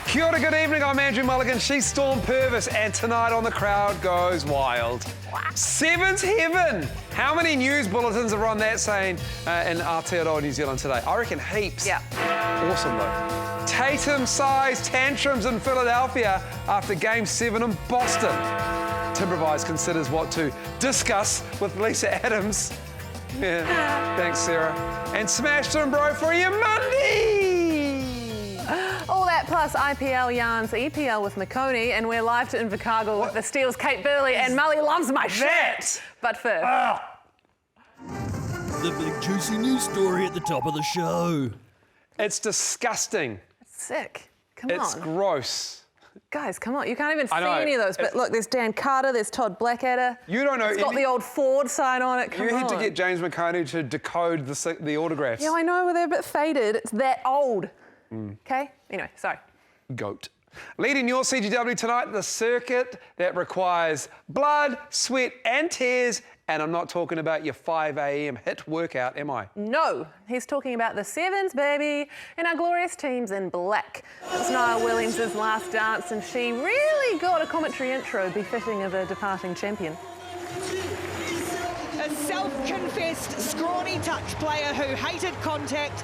Kia ora, good evening, I'm Andrew Mulligan, she's Storm Purvis, and tonight on The Crowd Goes Wild. Sevens heaven! How many news bulletins are on that saying in Aotearoa, New Zealand today? I reckon heaps. Yeah. Awesome though. Tatum-sized tantrums in Philadelphia after Game 7 in Boston. Timprovise considers what to discuss with Lisa Adams. Yeah, thanks Sarah. And Smashed EM BROOOO for your Monday! All that plus IPL yarns, EPL with Makoni, and we're live to Invercargill with the Steel's Kate Burley, and Mully loves my shit. But first... The big juicy news story at the top of the show. It's disgusting. It's sick. Come on. It's gross. Guys, come on. You can't even see know. any of those. But look, there's Dan Carter, there's Todd Blackadder. You don't know. It's got the old Ford sign on it. Come on. You had to get James McConey to decode the autographs. Yeah, I know. Well, they're a bit faded. It's that old. Okay? Anyway, sorry. Goat. Leading your CGW tonight, the circuit that requires blood, sweat and tears. And I'm not talking about your 5 a.m. hit workout, am I? No, he's talking about the Sevens, baby, and our glorious teams in black. It was Niall Williams' last dance, and she really got a commentary intro befitting of a departing champion. A self-confessed scrawny touch player who hated contact.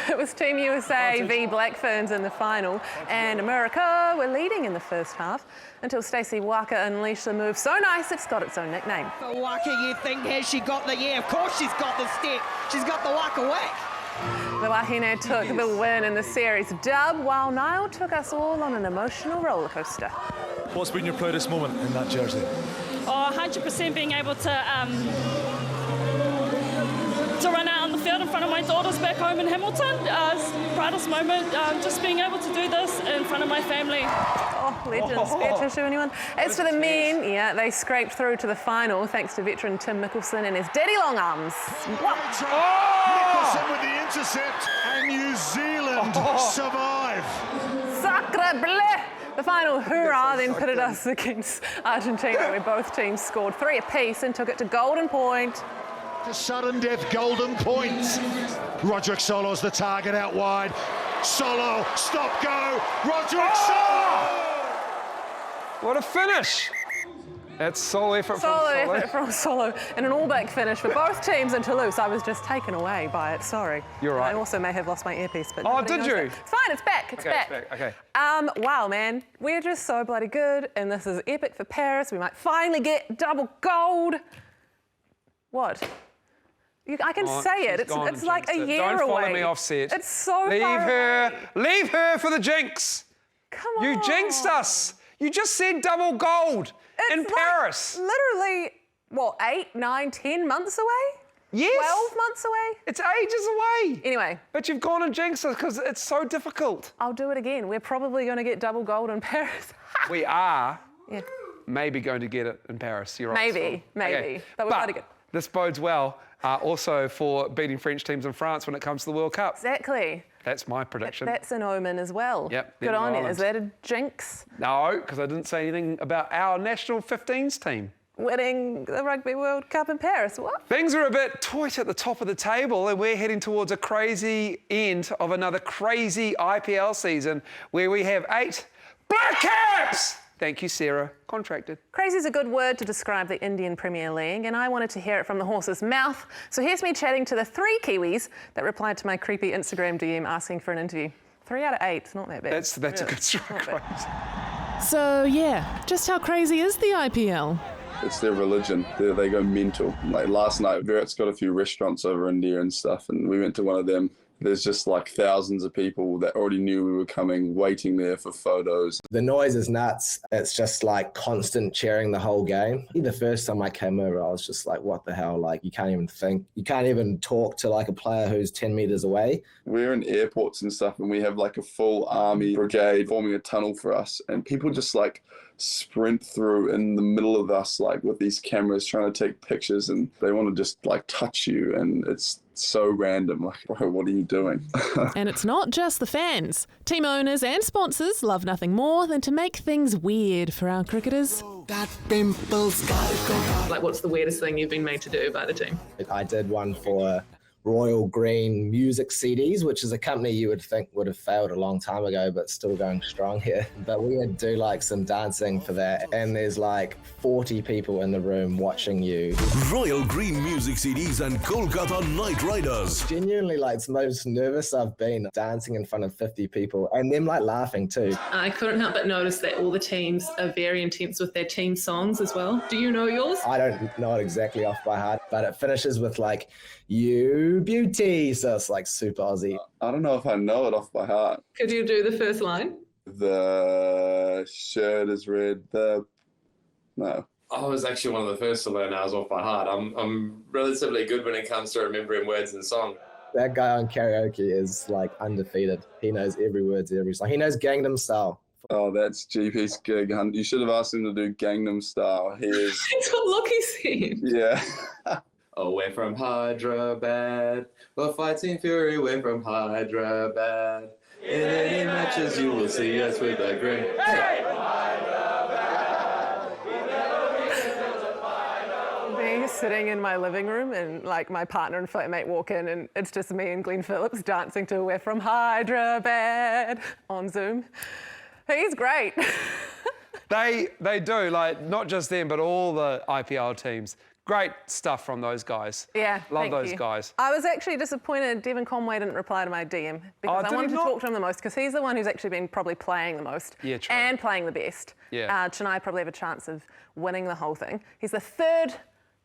It was Team USA v Black Ferns in the final, and America were leading in the first half until Stacey Waka unleashed a move so nice it's got its own nickname. For Waka, you think, has she got the... Yeah, of course she's got the step. She's got the Waka whack. The Wahine took the win in the series dub, while Niall took us all on an emotional roller coaster. What's been your proudest moment in that jersey? Oh, 100% being able to run out on the field in front of my daughters back home in Hamilton. Proudest moment, just being able to do this in front of my family. Oh, legends. Spare tissue, anyone? As for the men, yeah, they scraped through to the final thanks to veteran Tim Mickelson and his daddy long arms. What? Mickelson with the intercept, and New Zealand survive. Sacre bleu! The final hurrah then pitted us against Argentina, where both teams scored 3 apiece and took it to golden point. To sudden death, golden points. Roderick Solo's the target out wide. Solo, stop, go. Roderick Solo! What a finish! That's solo effort from Solo, and an all-back finish for both teams in Toulouse. I was just taken away by it, sorry. You're right. I also may have lost my earpiece, but... Oh, did you? It's fine, it's back, it's back. Okay. Wow, man, we're just so bloody good, and this is epic for Paris. We might finally get double gold. What? I can say it. It's like a year away. Don't follow me offset. It's so far away. Leave her for the jinx. Come on. You jinxed us. You just said double gold in Paris. Literally, what, 8, 9, 10 months away? Yes. 12 months away? It's ages away. Anyway. But you've gone and jinxed us because it's so difficult. I'll do it again. We're probably going to get double gold in Paris. We are. Yeah. Maybe going to get it in Paris. You're right. Maybe. Okay. But we're bloody good. This bodes well also for beating French teams in France when it comes to the World Cup. Exactly. That's my prediction. That's an omen as well. Yep. Good on you. Is that a jinx? No, because I didn't say anything about our national 15s team. Winning the Rugby World Cup in Paris. What? Things are a bit tight at the top of the table, and we're heading towards a crazy end of another crazy IPL season where we have 8 Black Caps! Thank you, Sarah. Contracted. Crazy is a good word to describe the Indian Premier League, and I wanted to hear it from the horse's mouth. So here's me chatting to the 3 Kiwis that replied to my creepy Instagram DM asking for an interview. 3 out of 8, it's not that bad. That's a good strike rate. So, yeah, just how crazy is the IPL? It's their religion. They go mental. Like last night, Virat's got a few restaurants over India and stuff, and we went to one of them. There's just like thousands of people that already knew we were coming, waiting there for photos. The noise is nuts. It's just like constant cheering the whole game. The first time I came over, I was just like, what the hell? Like, you can't even think. You can't even talk to like a player who's 10 meters away. We're in airports and stuff, and we have like a full army brigade forming a tunnel for us. And people just like sprint through in the middle of us, like with these cameras trying to take pictures, and they want to just like touch you. And it's so random. Like, bro, what are you doing? And it's not just the fans. Team owners and sponsors love nothing more than to make things weird for our cricketers. That pimple's gotta go. Like, what's the weirdest thing you've been made to do by the team? I did one for Royal Green Music CDs, which is a company you would think would have failed a long time ago, but still going strong here. But we had to do like some dancing for that, and there's like 40 people in the room watching you. Royal Green Music CDs and Kolkata Knight Riders. Genuinely, like, it's the most nervous I've been dancing in front of 50 people, and them like laughing too. I couldn't help but notice that all the teams are very intense with their team songs as well. Do you know yours? I don't know it exactly off by heart, but it finishes with like, you beauty. So it's like super Aussie. I don't know if I know it off by heart. Could you do the first line? The shirt is red. No. I was actually one of the first to learn ours off by heart. I'm relatively good when it comes to remembering words and song. That guy on karaoke is like undefeated. He knows every word to every song. He knows Gangnam Style. Oh, that's GP's gig, hun. You should have asked him to do Gangnam Style. He is... That's what Lockie said. Yeah. We're from Hyderabad. We're fighting fury. We're from Hyderabad. In any matches, you will see us with a grin. Hey! Me sitting in my living room and like my partner and flatmate walk in and it's just me and Glenn Phillips dancing to We're From Hyderabad on Zoom. He's great. They do, like, not just them, but all the IPL teams. Great stuff from those guys. Yeah, Love those guys. I was actually disappointed Devon Conway didn't reply to my DM because I wanted to talk to him the most because he's the one who's actually been probably playing the most and playing the best. Yeah. Chennai probably have a chance of winning the whole thing. He's the third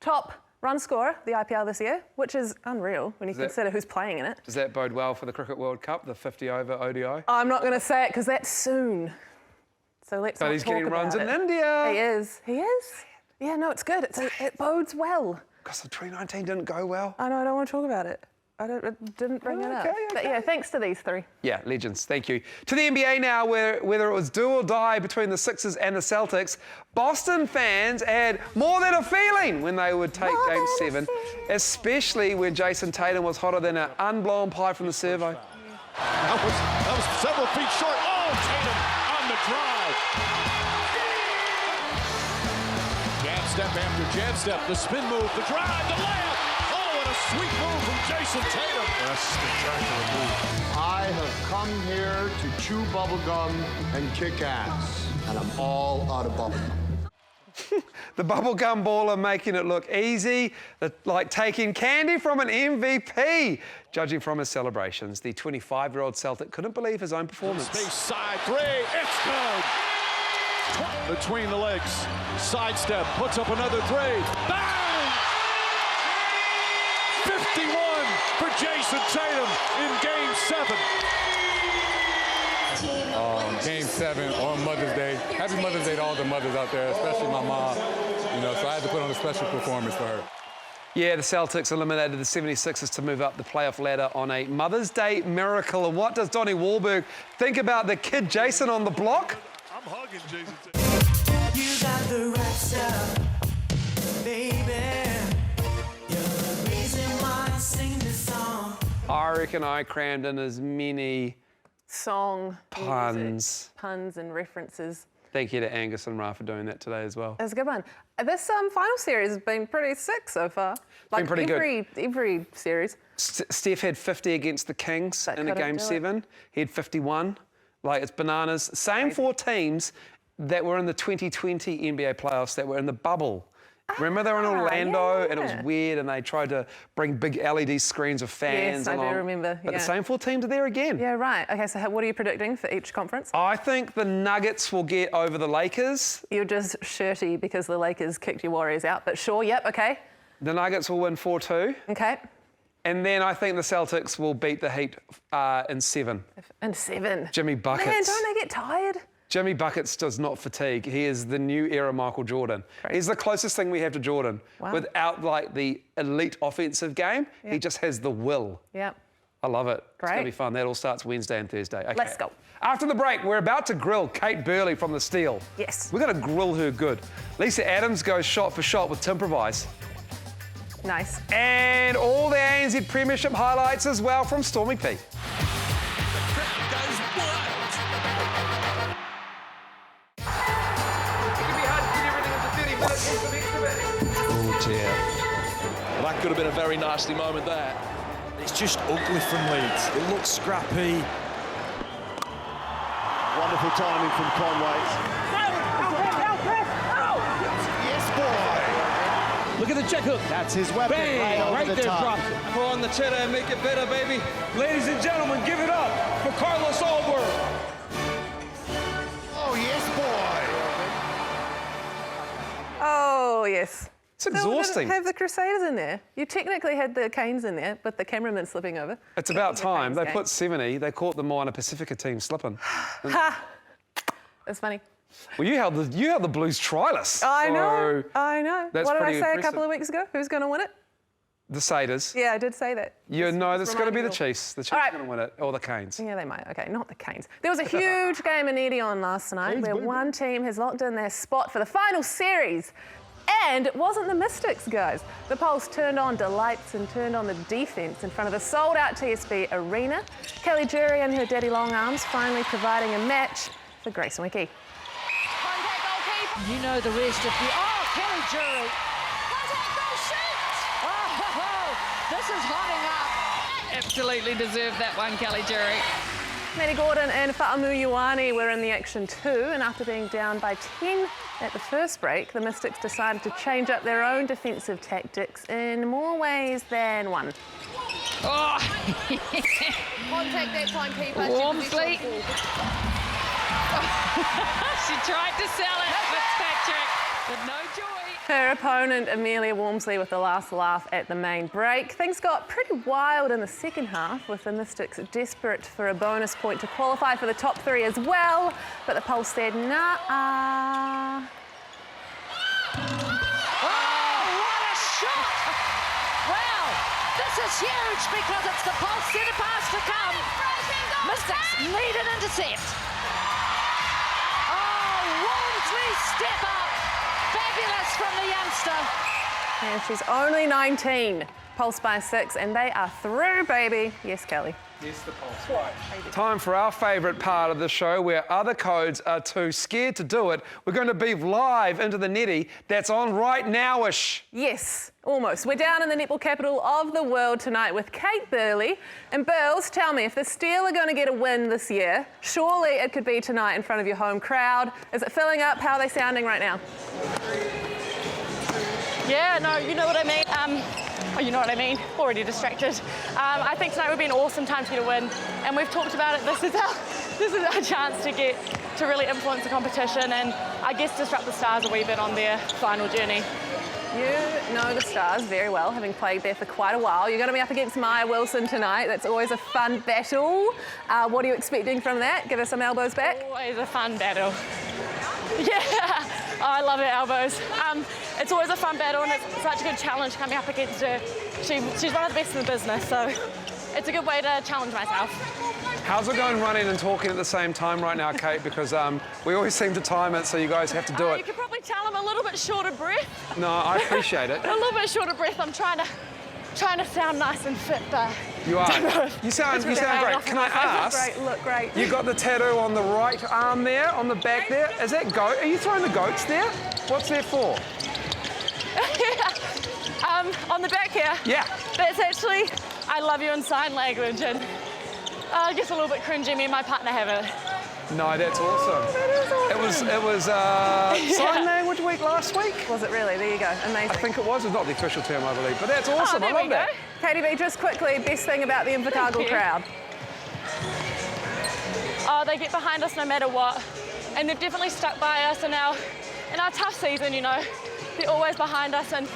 top run scorer, the IPL this year, which is unreal when you consider who's playing in it. Does that bode well for the Cricket World Cup, the 50-over ODI? I'm not going to say it because that's soon. So let's not talk about it. But he's getting runs in India. He is. He is? Yeah, no, it's good. It bodes well. Because the 2019 didn't go well. I know, I don't want to talk about it. I didn't bring it up. But yeah, thanks to these three. Yeah, legends. Thank you. To the NBA now, whether it was do or die between the Sixers and the Celtics, Boston fans had more than a feeling when they would take Game 7, especially when Jason Tatum was hotter than an unblown pie from the servo. That was several feet short. Oh, Tatum on the drive. Jab step after jab step. The spin move, the drive, the layup. Oh, what a sweet move from Jason Tatum. That's spectacular move. I have come here to chew bubblegum and kick ass, and I'm all out of bubblegum. The bubblegum baller making it look easy, like taking candy from an MVP. Judging from his celebrations, the 25-year-old Celtic couldn't believe his own performance. Space side three, it's good. Between the legs, sidestep, puts up another three. Bang! 51 for Jason Tatum in Game 7. Game 7 on Mother's Day. Happy Mother's Day to all the mothers out there, especially my mom. You know, so I had to put on a special performance for her. Yeah, the Celtics eliminated the 76ers to move up the playoff ladder on a Mother's Day miracle. And what does Donnie Wahlberg think about the kid Jason on the block? I'm hugging Jason. You got the right stuff, baby. You're the reason why I sing this song. I reckon I crammed in as many puns and references. Thank you to Angus and Ra for doing that today as well. That's a good one. This final series has been pretty sick so far. Been pretty good. Every series. Steph had 50 against the Kings in the Game 7. He had 51. Like, it's bananas. Same four teams that were in the 2020 NBA playoffs that were in the bubble. Remember they were in Orlando and it was weird and they tried to bring big LED screens of fans along. Yes, I do remember. But the same four teams are there again. Yeah, right. Okay, so what are you predicting for each conference? I think the Nuggets will get over the Lakers. You're just shirty because the Lakers kicked your Warriors out, but sure, yep, okay. The Nuggets will win 4-2. Okay. And then I think the Celtics will beat the Heat in 7. In 7? Jimmy Buckets. Man, don't they get tired? Jimmy Buckets does not fatigue. He is the new era Michael Jordan. Great. He's the closest thing we have to Jordan. Wow. Without like the elite offensive game, he just has the will. Yep. I love it. Great. It's going to be fun. That all starts Wednesday and Thursday. Okay. Let's go. After the break, we're about to grill Kate Burley from the Steel. Yes. We're going to grill her good. Lisa Adams goes shot for shot with Timprovise. Nice. And all the ANZ Premiership highlights as well from Stormy P. Oh dear. Well, that could have been a very nasty moment there. It's just ugly from Leeds. It looks scrappy. Wonderful timing from Conway. Look at the check hook. That's his weapon. Bang! Right there, top. drops it. Throw on the cheddar and make it better, baby. Ladies and gentlemen, give it up for Carlos Alberg. Oh, yes, boy. Oh, yes. It's exhausting. Have the Crusaders in there. You technically had the Canes in there, but the cameraman slipping over. It's about time. They put 70. They caught them on a Pacifica team slipping. Ha! That's funny. Well, you held the Blues triless. I know. So I know. that's What did I pretty say a impressive. couple of weeks ago? Who's going to win it? The Satyrs. Yeah, I did say that. No, that's got to be the remind me. Chiefs. The Chiefs are going to win it, or the Canes. Yeah, they might. Okay, not the Canes. There was a huge game in Netty on last night where one team has locked in their spot for the final series. And it wasn't the Mystics, guys. The Pulse turned on delights and turned on the defence in front of a sold-out TSB arena. Kelly Jury and her daddy long arms finally providing a match for Grace and Wiki. You know the rest of the... Oh, Kelly Jury. This is hotting up. Absolutely deserved that one, Kelly Jury. Maddie Gordon and Fa'amu Ioane were in the action too, and after being down by 10 at the first break, the Mystics decided to change up their own defensive tactics in more ways than one. Oh! Contact that timekeeper. Walmsley. She tried to sell it, Fitzpatrick, but no joy. Her opponent, Amelia Walmsley, with the last laugh at the main break. Things got pretty wild in the second half, with the Mystics desperate for a bonus point to qualify for the top three as well, but the Pulse said, nah. Oh, what a shot! Well, this is huge because it's the Pulse centre pass to come. Mystics need an intercept. Oh, Walmsley step up. Fabulous from the youngster. And she's only 19. Pulse by 6, and they are through, baby. Yes, Kelly. Yes, the Pulse. Right. Time for our favourite part of the show, where other codes are too scared to do it. We're going to be live into the netty that's on right now-ish. Yes, almost. We're down in the netball capital of the world tonight with Kate Burley. And Burls, tell me, if the Steel are going to get a win this year, surely it could be tonight in front of your home crowd. Is it filling up? How are they sounding right now? Yeah, no, you know what I mean. You know what I mean. Already distracted. I think tonight would be an awesome time to get a win, and we've talked about it. This is our chance to really influence the competition, and I guess disrupt the Stars a wee bit on their final journey. You know the Stars very well, having played there for quite a while. You're going to be up against Maya Wilson tonight. That's always a fun battle. What are you expecting from that? Give us some elbows back. Always a fun battle. Yeah, I love her elbows. It's always a fun battle, and it's such a good challenge coming up against her. She's one of the best in the business, so it's a good way to challenge myself. How's it going running and talking at the same time right now, Kate? Because we always seem to time it, so you guys have to do it. You could probably tell I'm a little bit short of breath. No, I appreciate it. A little bit short of breath. I'm trying to sound nice and fit, but you are. You sound great. Can I ask? Look great. You got the tattoo on the right arm there, on the back there. Is that goat? Are you throwing the goats there? What's that for? On the back here. Yeah. That's actually I love you in sign language, and I guess a little bit cringy. Me and my partner have it. No, that's awesome. That is awesome. It was sign language week last week. Was it really? There you go. Amazing. I think it was. It's not the official term, I believe, but that's awesome. I love that. Katie B, just quickly, best thing about the Invercargill crowd? Oh, they get behind us no matter what, and they've definitely stuck by us in our tough season. You know, they're always behind us and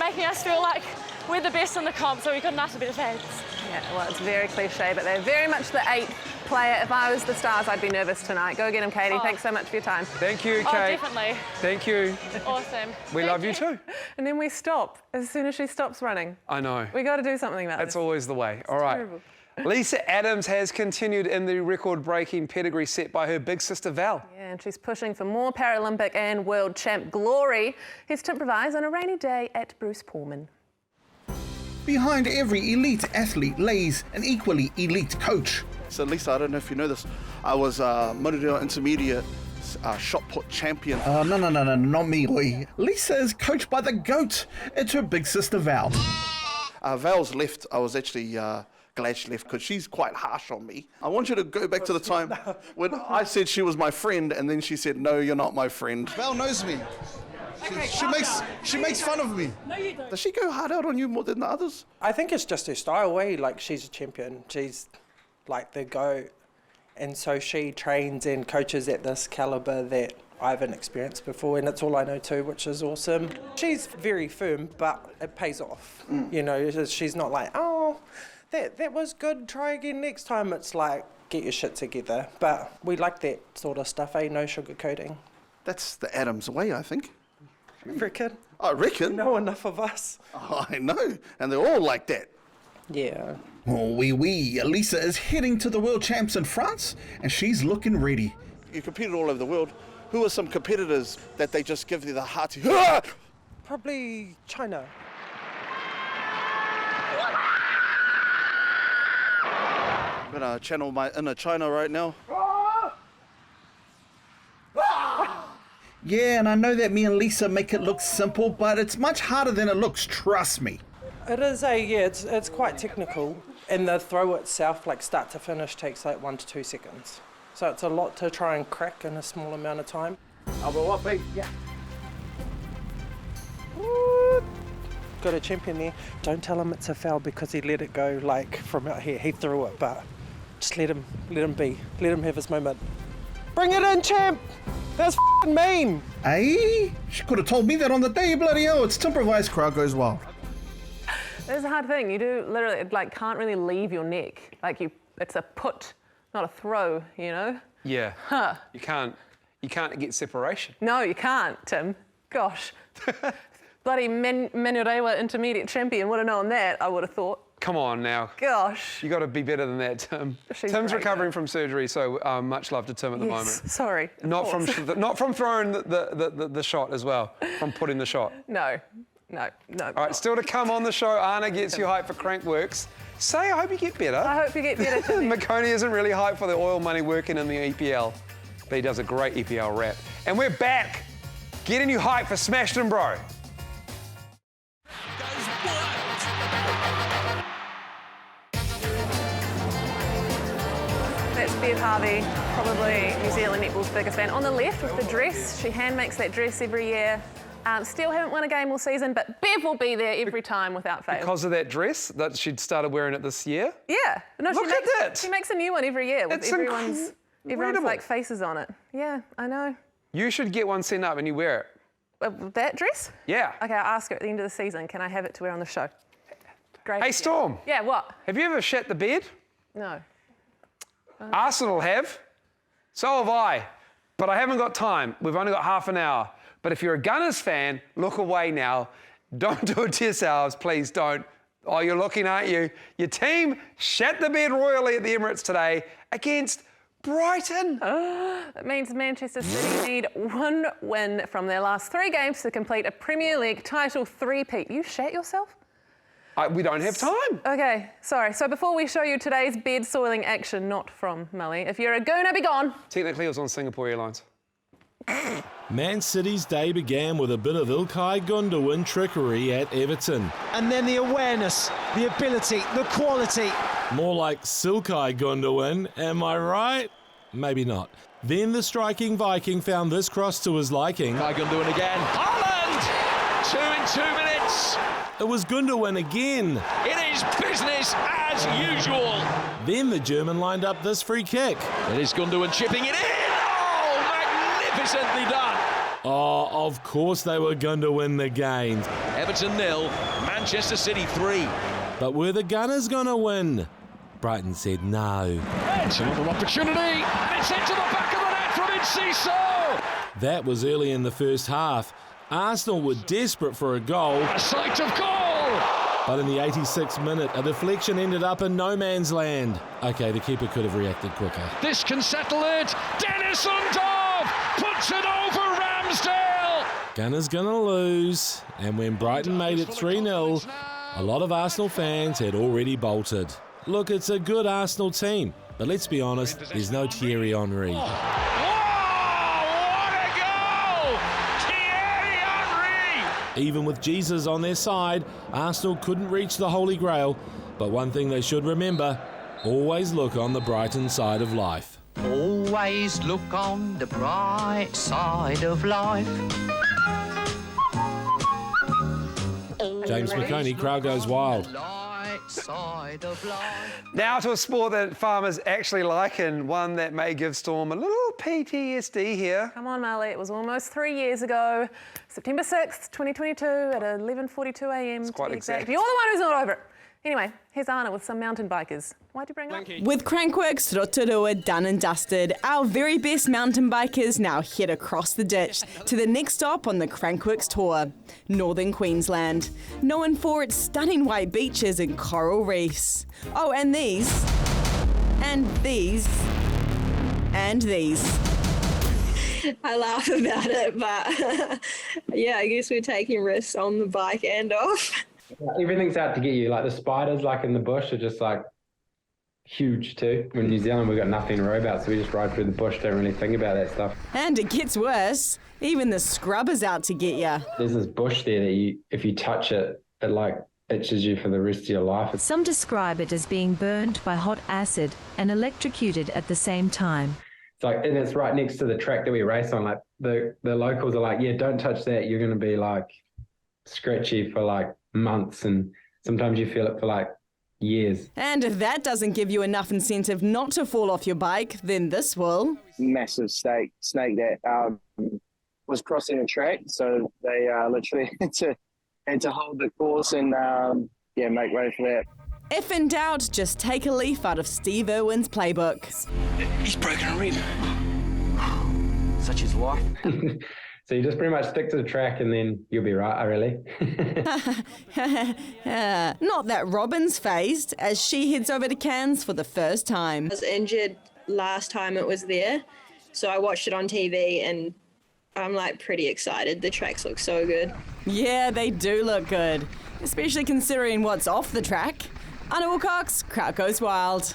making us feel like we're the best in the comp, so we couldn't ask for better fans. Yeah, well, it's very cliche, but they're very much the 8th player. If I was the Stars, I'd be nervous tonight. Go get them, Katie. Thanks so much for your time. Thank you, Kate. Oh, definitely. Thank you. Awesome. We love you too. And then we stop as soon as she stops running. I know. We got to do something about this. That's always the way. All right. Terrible. Lisa Adams has continued in the record-breaking pedigree set by her big sister Val. Yeah, and she's pushing for more Paralympic and world champ glory. Here's Timprovise on a rainy day at Bruce Pullman. Behind every elite athlete lays an equally elite coach. So Lisa, I don't know if you know this, I was Murray Intermediate shot put champion. No, not me, oi. Lisa is coached by the GOAT. It's her big sister Val. Val's left. I was actually Glad she left because she's quite harsh on me. I want you to go back to the time when I said she was my friend and then she said, no, you're not my friend. Val knows me. She makes fun of me. No, you don't. Does she go hard out on you more than the others? I think it's just her style, like she's a champion. She's like the GOAT. And so she trains and coaches at this caliber that I haven't experienced before, and it's all I know too, which is awesome. She's very firm, but it pays off. You know, she's not like, oh, that was good, try again next time. It's like, get your shit together. But we like that sort of stuff, no sugarcoating. That's the Adams way, I think. You reckon? I reckon. Know enough of us. Oh, I know, and they're all like that. Yeah. Oh, Lisa is heading to the World Champs in France, and she's looking ready. You competed all over the world. Who are some competitors that they just give you the hearty? Probably China. I'm gonna channel my inner China right now. Yeah, and I know that me and Lisa make it look simple, but it's much harder than it looks, trust me. It is it's quite technical, and the throw itself, like start to finish, takes like 1 to 2 seconds. So it's a lot to try and crack in a small amount of time. Yeah. Got a champion there. Don't tell him it's a foul because he let it go like from out here. He threw it, but just let him be. Let him have his moment. Bring it in, champ! That's f***ing mean! Hey? She could have told me that on the day, bloody hell. It's Timprovise, crowd goes wild. It's a hard thing. You do literally, it like can't really leave your neck. Like it's a put, not a throw, you know? Yeah. Huh. You can't get separation. No, you can't, Tim. Gosh. Bloody Manurewa intermediate champion would have known that, I would have thought. Come on now. Gosh. You got to be better than that, Tim. Tim's recovering from surgery, so much love to Tim at the moment. Sorry. Not from throwing the shot as well, from putting the shot. No. All right, still to come on the show, Anna gets you hyped for Crankworx. I hope you get better. I hope you get better too. McConey isn't really hyped for the oil money working in the EPL, but he does a great EPL rap. And we're back, getting you hyped for Smashed and Bro. That's Bev Harvey, probably New Zealand netball's biggest fan. On the left with the dress, she hand makes that dress every year. Still haven't won a game all season, but Bev will be there every time without fail. Because of that dress that she'd started wearing it this year? Yeah. No, Look at that. She makes a new one every year with It's everyone's like faces on it. Yeah, I know. You should get one sent up and you wear it. That dress? Yeah. Okay, I'll ask her at the end of the season, can I have it to wear on the show? Great. Hey, Storm. Yeah, what? Have you ever shat the bed? No. Arsenal have. So have I. But I haven't got time. We've only got half an hour. But if you're a Gunners fan, look away now. Don't do it to yourselves, please don't. Oh, you're looking, aren't you? Your team shat the bed royally at the Emirates today against Brighton. That means Manchester City need one win from their last 3 games to complete a Premier League title three-peat. You shat yourself? We don't have time. Okay, sorry. So before we show you today's bed soiling action, not from Mully, if you're a gooner, be gone. Technically, it was on Singapore Airlines. Man City's day began with a bit of Ilkay Gundogan trickery at Everton. And then the awareness, the ability, the quality. More like Silkai Gundogan, am I right? Maybe not. Then the striking Viking found this cross to his liking. Ilkay Gundogan again. Haaland! 2 in 2 minutes. It was Gundogan again. It is business as usual. Then the German lined up this free kick. It is Gundogan chipping it in. Magnificently done. Oh, of course they were going to win the game. Everton 0, Manchester City 3. But were the Gunners going to win? Brighton said no. It's another opportunity, and it's into the back of the net from Enciso. That was early in the first half. Arsenal were desperate for a goal. A sight of goal! But in the 86th minute, a deflection ended up in no man's land. Okay, the keeper could have reacted quicker. This can settle it. Dennis Undorf puts it over Ramsdale. Gunners gonna lose. And when Brighton made it 3-0, a lot of Arsenal fans had already bolted. Look, it's a good Arsenal team. But let's be honest, there's no Thierry Henry. Even with Jesus on their side, Arsenal couldn't reach the Holy Grail. But one thing they should remember, always look on the brighten side of life. Always look on the bright side of life. James McConey, crowd goes wild. Now to a sport that farmers actually like, and one that may give Storm a little PTSD here. Come on, Melly. It was almost 3 years ago, September 6th, 2022 at 11:42 a.m. It's quite exact. You're the one who's not over it. Anyway, here's Anna with some mountain bikers. Why'd you bring it up? With Crankworx Rotorua done and dusted, our very best mountain bikers now head across the ditch to the next stop on the Crankworx tour, Northern Queensland, known for its stunning white beaches and coral reefs. Oh, and these, and these, and these. I laugh about it, but yeah, I guess we're taking risks on the bike and off. Everything's out to get you. Like the spiders, like in the bush, are just like huge too. In New Zealand, we've got nothing to worry about, so we just ride through the bush, don't really think about that stuff. And it gets worse. Even the scrubber's out to get you. There's this bush there that if you touch it, it like itches you for the rest of your life. Some describe it as being burned by hot acid and electrocuted at the same time. It's like, and it's right next to the track that we race on. Like the locals are like, yeah, don't touch that. You're going to be like scratchy for like months, and sometimes you feel it for like years. And if that doesn't give you enough incentive not to fall off your bike, then this will. Massive snake that was crossing the track, so they literally had to hold the course and make way for that. If in doubt, just take a leaf out of Steve Irwin's playbook. He's broken a rib. Such is life. So you just pretty much stick to the track and then you'll be right, really. Not that Robin's phased as she heads over to Cairns for the first time. I was injured last time it was there, so I watched it on TV and I'm like pretty excited. The tracks look so good. Yeah, they do look good, especially considering what's off the track. Anna Wilcox, crowd goes wild.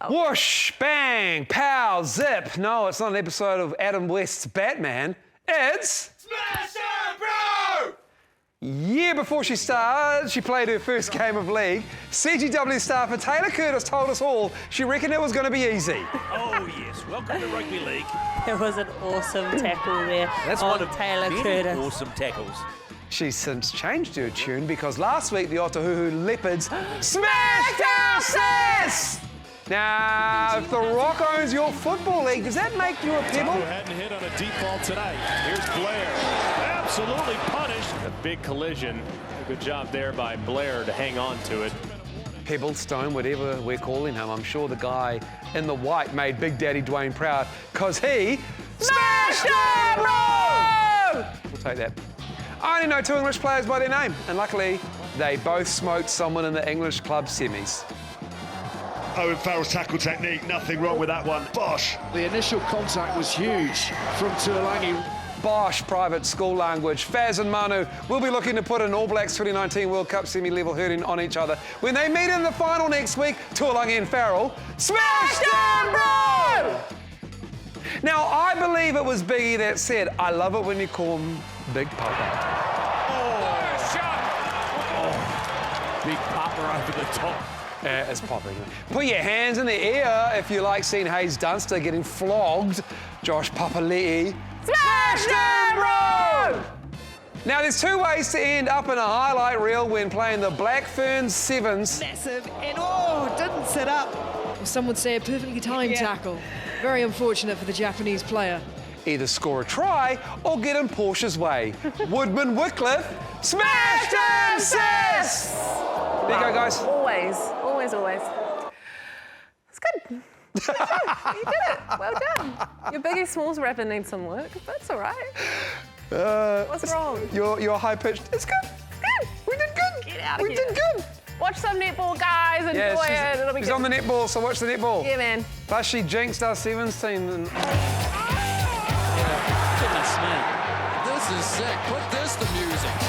Whoosh, bang, pow, zip. No, it's not an episode of Adam West's Batman. It's Smash Em Bro! Year before she started, she played her first game of league. CGW staffer Taylor Curtis told us all she reckoned it was going to be easy. Oh yes, welcome to rugby league. There was an awesome tackle there. That's on one of Taylor many Curtis. awesome tackles. She's since changed her tune because last week the Otahuhu Leopards smashed our sis! Now, if the Rock owns your football league, does that make you a Pebble? Hadn't hit on a deep ball tonight. Here's Blair. Absolutely punished. A big collision. Good job there by Blair to hang on to it. Pebble, Stone, whatever we're calling him. I'm sure the guy in the white made Big Daddy Dwayne proud because he smashed it, bro! We'll take that. I only know 2 English players by their name, and luckily they both smoked someone in the English club semis. Owen Farrell's tackle technique, nothing wrong with that one. Bosh. The initial contact was huge from Tuolangi. Bosh, private school language. Faz and Manu will be looking to put an All Blacks 2019 World Cup semi-level hurting on each other. When they meet in the final next week, Tuolangi and Farrell smashed them, bro! Now, I believe it was Biggie that said, I love it when you call him Big Papa. Big Papa over the top. It's popping. Put your hands in the air if you like seeing Hayes Dunster getting flogged. Josh Papali'i. Smash them, bro! Now, there's 2 ways to end up in a highlight reel when playing the Black Ferns Sevens. Massive and didn't set up. Some would say a perfectly timed tackle. Very unfortunate for the Japanese player. Either score a try or get in Porsche's way. Woodman Wycliffe, smash them, sis! There you go, guys. Always. It's good. You did it. Well done. Your Biggie Smalls rapper needs some work. That's all right. What's wrong? You're high-pitched. It's good. Good. We did good. Get out of here. We did good. Watch some netball, guys. Enjoy it. It'll be she's good. on the netball, so watch the netball. Yeah, man. Plus, she jinxed our Sevens team. Goodness me. This is sick. Put this to music.